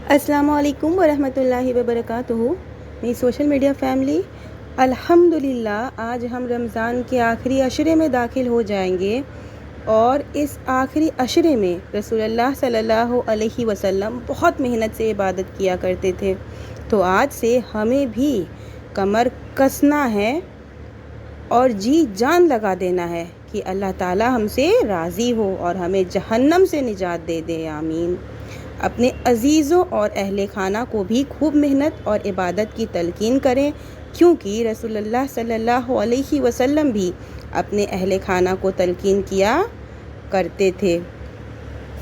अस्सलामु अलैकुम वरहमतुल्लाहि वबरकातुहू। मेरी सोशल मीडिया फैमिली, अल्हम्दुलिल्लाह आज हम रमज़ान के आखिरी अशरे में दाखिल हो जाएंगे और इस आखिरी अशरे में रसूलुल्लाह सल्लल्लाहु अलैहि वसल्लम बहुत मेहनत से इबादत किया करते थे। तो आज से हमें भी कमर कसना है और जी जान लगा देना है कि अल्लाह ताला हमसे राज़ी हो और हमें जहन्नम से निजात दे दे, आमीन। अपने अजीज़ों और अहले खाना को भी खूब मेहनत और इबादत की तलकीन करें, क्योंकि रसूलुल्लाह सल्लल्लाहु अलैहि वसल्लम भी अपने अहले खाना को तलकीन किया करते थे।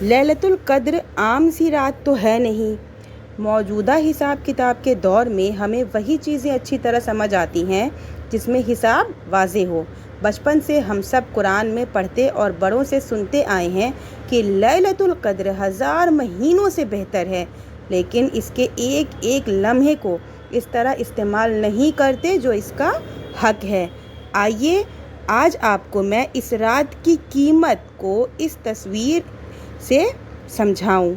लैलतुल कद्र आम सी रात तो है नहीं। मौजूदा हिसाब किताब के दौर में हमें वही चीज़ें अच्छी तरह समझ आती हैं जिसमें हिसाब वाज़े हो। बचपन से हम सब कुरान में पढ़ते और बड़ों से सुनते आए हैं कि लैलतुल कद्र 1000 महीनों से बेहतर है, लेकिन इसके एक एक लम्हे को इस तरह इस्तेमाल नहीं करते जो इसका हक है। आइए आज आपको मैं इस रात की कीमत को इस तस्वीर से समझाऊं।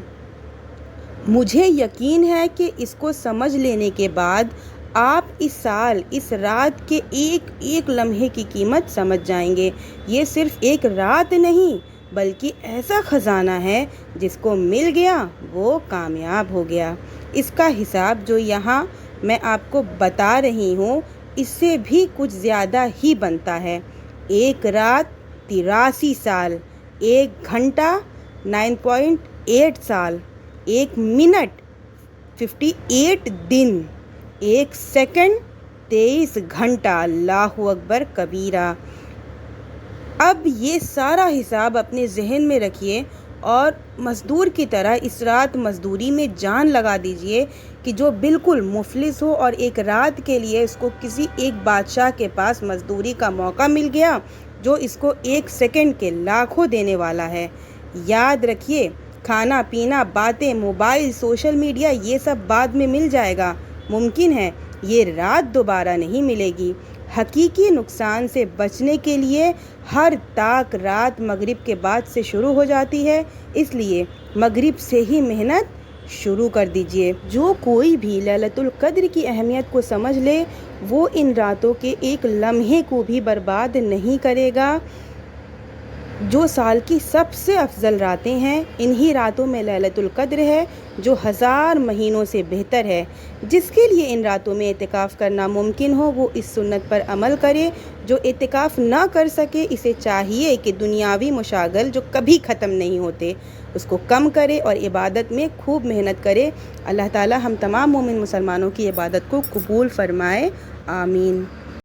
मुझे यकीन है कि इसको समझ लेने के बाद आप इस साल इस रात के एक एक लम्हे की कीमत समझ जाएंगे। ये सिर्फ एक रात नहीं बल्कि ऐसा ख़जाना है जिसको मिल गया वो कामयाब हो गया। इसका हिसाब जो यहाँ मैं आपको बता रही हूँ इससे भी कुछ ज़्यादा ही बनता है। एक रात 83 साल, एक घंटा 9.8 साल, एक मिनट 58 दिन, एक सेकंड 23 घंटा। अल्लाहु अकबर कबीरा। अब ये सारा हिसाब अपने जहन में रखिए और मज़दूर की तरह इस रात मज़दूरी में जान लगा दीजिए कि जो बिल्कुल मुफलिस हो और एक रात के लिए इसको किसी एक बादशाह के पास मज़दूरी का मौका मिल गया जो इसको एक सेकंड के लाखों देने वाला है। याद रखिए, खाना पीना, बातें, मोबाइल, सोशल मीडिया ये सब बाद में मिल जाएगा। मुमकिन है ये रात दोबारा नहीं मिलेगी। हकीकी नुकसान से बचने के लिए हर ताक रात मगरिब के बाद से शुरू हो जाती है, इसलिए मगरिब से ही मेहनत शुरू कर दीजिए। जो कोई भी लैलतुल कद्र की अहमियत को समझ ले वो इन रातों के एक लम्हे को भी बर्बाद नहीं करेगा। जो साल की सबसे अफजल रातें हैं, इन्हीं रातों में लैलतुल कद्र है जो 1000 महीनों से बेहतर है। जिसके लिए इन रातों में इतिकाफ़ करना मुमकिन हो वो इस सुन्नत पर अमल करे। जो इतिकाफ़ ना कर सके इसे चाहिए कि दुनियावी मशागल जो कभी ख़त्म नहीं होते उसको कम करे और इबादत में खूब मेहनत करे। अल्लाह ताला हम तमाम मोमिन मुसलमानों की इबादत को कबूल फ़रमाए, आमीन।